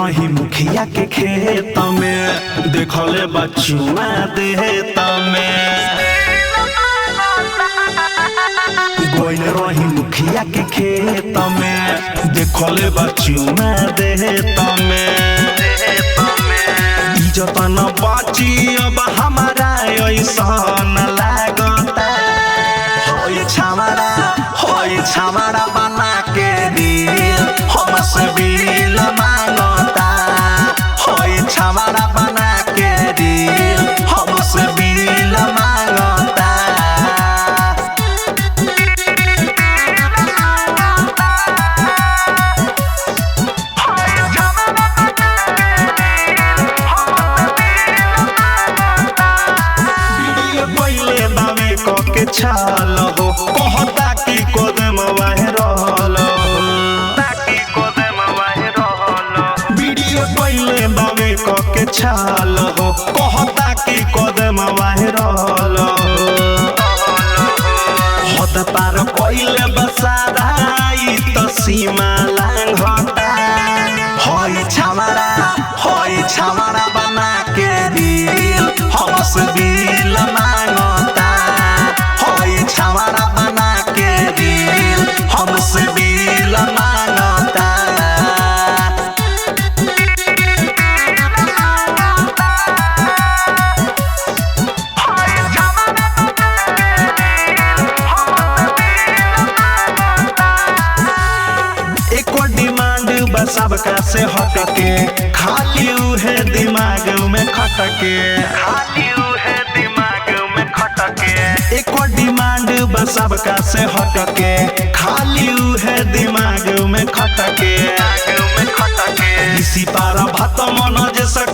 रही मुखिया के खेत में देखले बचुआ देत में गोइल रही मुखिया के खेत में देखले बचुआ देत में इज्जत न बची अब हमारा ऐसन लागता होई छावड़ा बना के दिल हमसे बिल मांगता होई छावड़ा बना के दिल हमसे बिल मांगता पहले बावे के छाल हो कहता कि कदम वायरल वीडियो पहले बावे के छाल हो कहता कि कदम वायरल हद पार कइले बसाई त सीमा लांघता होई छावड़ा बना के दिल हमसे दिल मांगता होई छावड़ा बना के दिल हमसे दिल मांगता एको डिमांड बस सबका से हटके खाली है दिमाग में खटके एको डिमांड बस सबका से हटके खाली है दिमाग में खटके इसी पारा भात मन जैसा